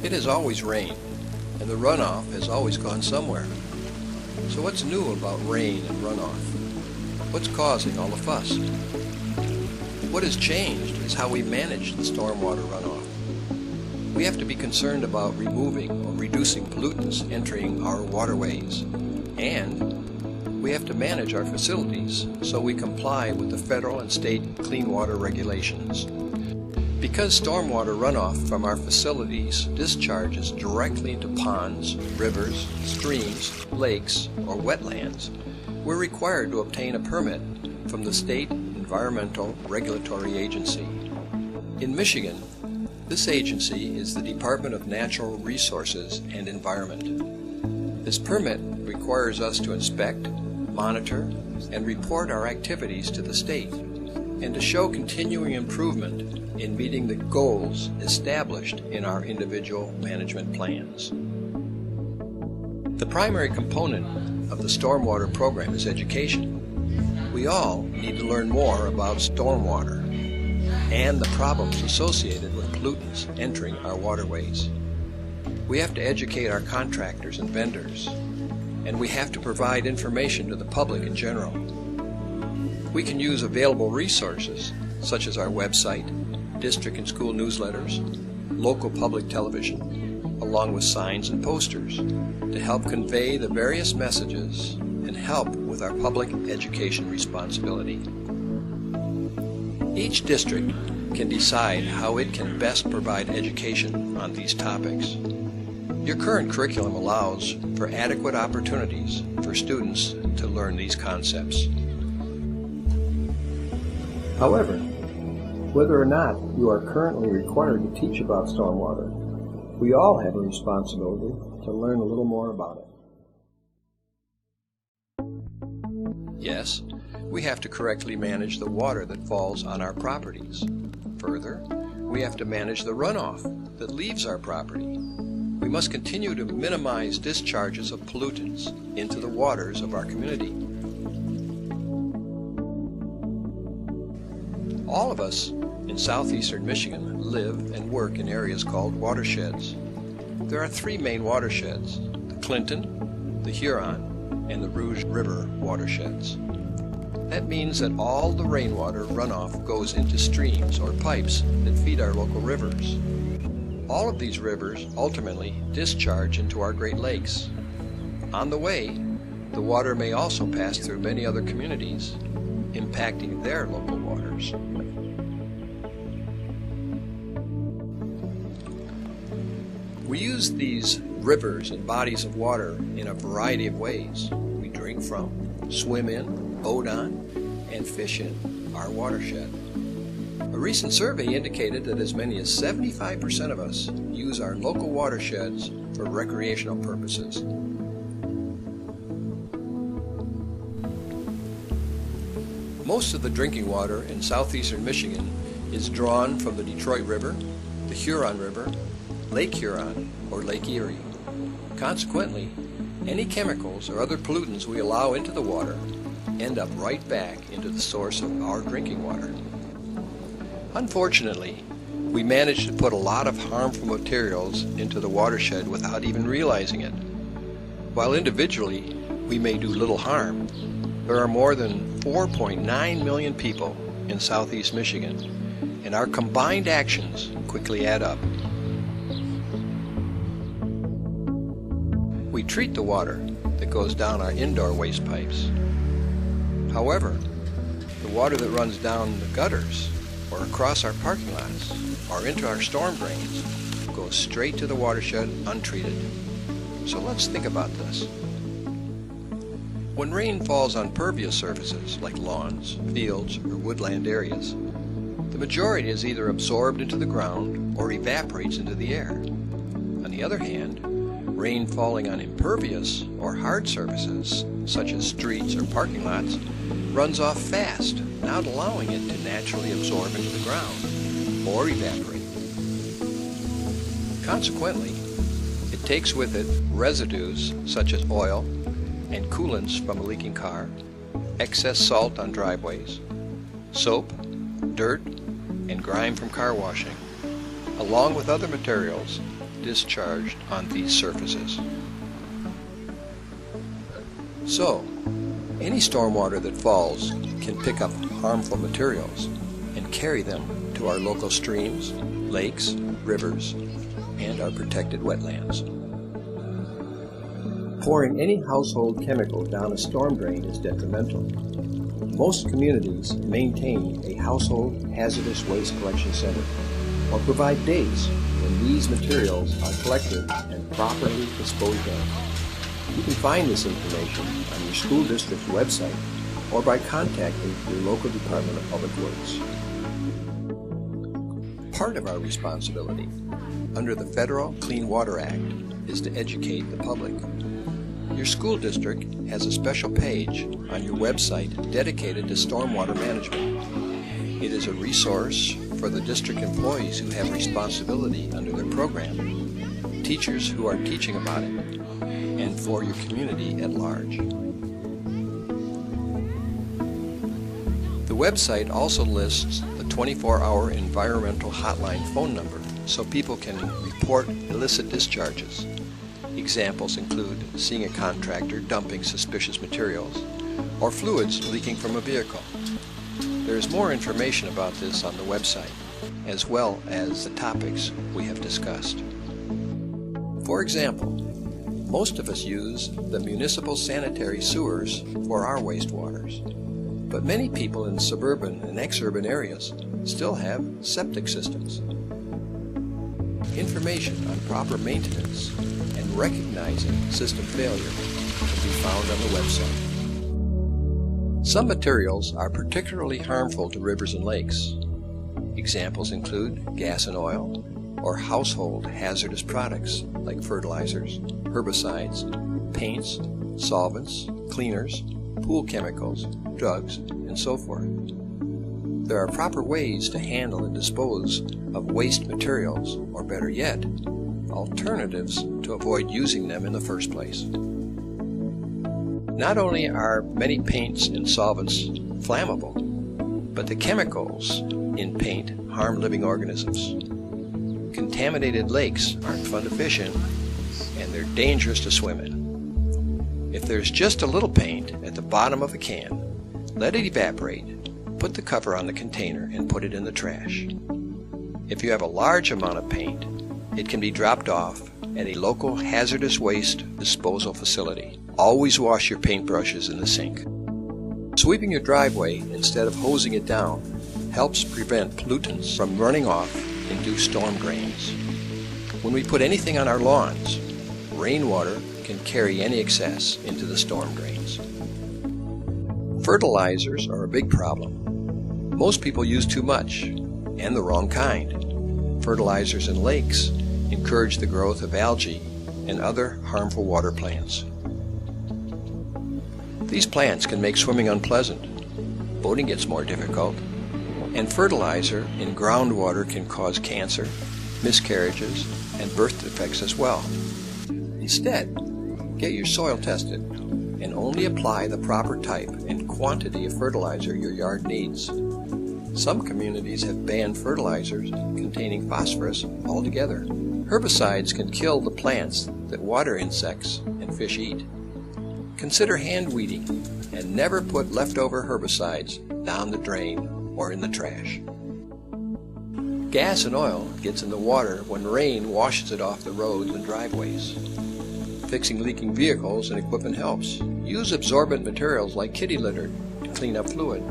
It has always rained, and the runoff has always gone somewhere. So what's new about rain and runoff? What's causing all the fuss? What has changed is how we manage the stormwater runoff. We have to be concerned about removing or reducing pollutants entering our waterways, and we have to manage our facilities so we comply with the federal and state clean water regulations. Because stormwater runoff from our facilities discharges directly into ponds, rivers, streams, lakes, or wetlands, we're required to obtain a permit from the State Environmental Regulatory Agency. In Michigan, this agency is the Department of Natural Resources and Environment. This permit requires us to inspect, monitor, and report our activities to the state, and to show continuing improvement in meeting the goals established in our individual management plans. The primary component of the stormwater program is education. We all need to learn more about stormwater and the problems associated with pollutants entering our waterways. We have to educate our contractors and vendors, and we have to provide information to the public in general. We can use available resources such as our website, district and school newsletters, local public television, along with signs and posters to help convey the various messages and help with our public education responsibility. Each district can decide how it can best provide education on these topics. Your current curriculum allows for adequate opportunities for students to learn these concepts. However, whether or not you are currently required to teach about stormwater, we all have a responsibility to learn a little more about it. Yes, we have to correctly manage the water that falls on our properties. Further, we have to manage the runoff that leaves our property. We must continue to minimize discharges of pollutants into the waters of our community. All of us in southeastern Michigan live and work in areas called watersheds. There are three main watersheds: the Clinton, the Huron, and the Rouge River Watersheds. That means that all the rainwater runoff goes into streams or pipes that feed our local rivers. All of these rivers ultimately discharge into our Great Lakes. On the way, the water may also pass through many other communities, impacting their local waters. We use these rivers and bodies of water in a variety of ways. We drink from, swim in, boat on, and fish in our watershed. A recent survey indicated that as many as 75% of us use our local watersheds for recreational purposes. Most of the drinking water in southeastern Michigan is drawn from the Detroit River, the Huron River, Lake Huron, or Lake Erie. Consequently, any chemicals or other pollutants we allow into the water end up right back into the source of our drinking water. Unfortunately, we manage to put a lot of harmful materials into the watershed without even realizing it. While individually we may do little harm, there are more than 4.9 million people in southeast Michigan, and our combined actions quickly add up. We treat the water that goes down our indoor waste pipes. However, the water that runs down the gutters or across our parking lots or into our storm drains goes straight to the watershed untreated. So let's think about this. When rain falls on pervious surfaces like lawns, fields, or woodland areas, the majority is either absorbed into the ground or evaporates into the air. On the other hand, rain falling on impervious or hard surfaces, such as streets or parking lots, runs off fast, not allowing it to naturally absorb into the ground or evaporate. Consequently, it takes with it residues such as oil and coolants from a leaking car, excess salt on driveways, soap, dirt, and grime from car washing, along with other materials discharged on these surfaces. So, any stormwater that falls can pick up harmful materials and carry them to our local streams, lakes, rivers, and our protected wetlands. Pouring any household chemical down a storm drain is detrimental. Most communities maintain a household hazardous waste collection center or provide days when these materials are collected and properly disposed of. You can find this information on your school district's website or by contacting your local Department of Public Works. Part of our responsibility under the Federal Clean Water Act is to educate the public. Your school district has a special page on your website dedicated to stormwater management. It is a resource for the district employees who have responsibility under their program, teachers who are teaching about it, and for your community at large. The website also lists the 24-hour environmental hotline phone number so people can report illicit discharges. Examples include seeing a contractor dumping suspicious materials or fluids leaking from a vehicle. There is more information about this on the website, as well as the topics we have discussed. For example, most of us use the municipal sanitary sewers for our wastewaters, but many people in suburban and exurban areas still have septic systems. Information on proper maintenance and recognizing system failure can be found on the website. Some materials are particularly harmful to rivers and lakes. Examples include gas and oil, or household hazardous products like fertilizers, herbicides, paints, solvents, cleaners, pool chemicals, drugs, and so forth. There are proper ways to handle and dispose of waste materials, or better yet, alternatives to avoid using them in the first place. Not only are many paints and solvents flammable, but the chemicals in paint harm living organisms. Contaminated lakes aren't fun to fish in, and they're dangerous to swim in. If there's just a little paint at the bottom of a can, let it evaporate, put the cover on the container, and put it in the trash. If you have a large amount of paint, it can be dropped off at a local hazardous waste disposal facility. Always wash your paintbrushes in the sink. Sweeping your driveway instead of hosing it down helps prevent pollutants from running off into storm drains. When we put anything on our lawns, rainwater can carry any excess into the storm drains. Fertilizers are a big problem. Most people use too much, and the wrong kind. Fertilizers in lakes encourage the growth of algae and other harmful water plants. These plants can make swimming unpleasant, boating gets more difficult, and fertilizer in groundwater can cause cancer, miscarriages, and birth defects as well. Instead, get your soil tested and only apply the proper type and quantity of fertilizer your yard needs. Some communities have banned fertilizers containing phosphorus altogether. Herbicides can kill the plants that water insects and fish eat. Consider hand weeding and never put leftover herbicides down the drain or in the trash. Gas and oil gets in the water when rain washes it off the roads and driveways. Fixing leaking vehicles and equipment helps. Use absorbent materials like kitty litter to clean up fluid.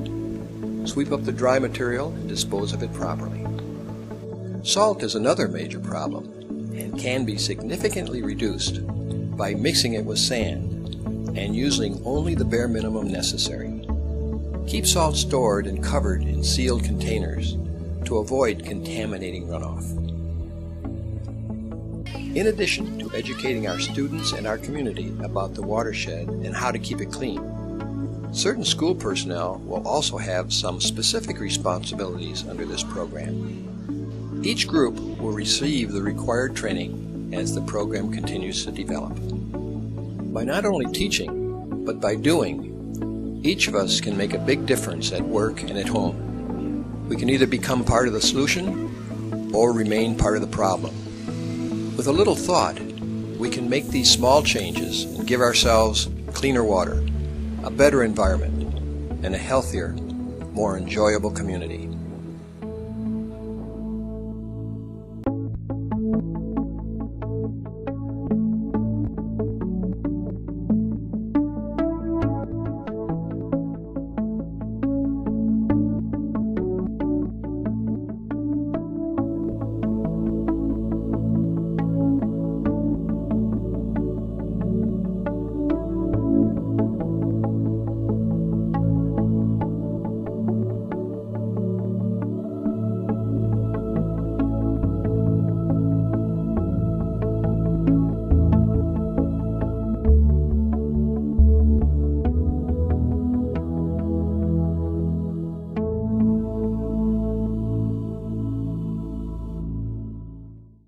Sweep up the dry material and dispose of it properly. Salt is another major problem and can be significantly reduced by mixing it with sand and using only the bare minimum necessary. Keep salt stored and covered in sealed containers to avoid contaminating runoff. In addition to educating our students and our community about the watershed and how to keep it clean, certain school personnel will also have some specific responsibilities under this program. Each group will receive the required training as the program continues to develop. By not only teaching, but by doing, each of us can make a big difference at work and at home. We can either become part of the solution or remain part of the problem. With a little thought, we can make these small changes and give ourselves cleaner water, a better environment, and a healthier, more enjoyable community.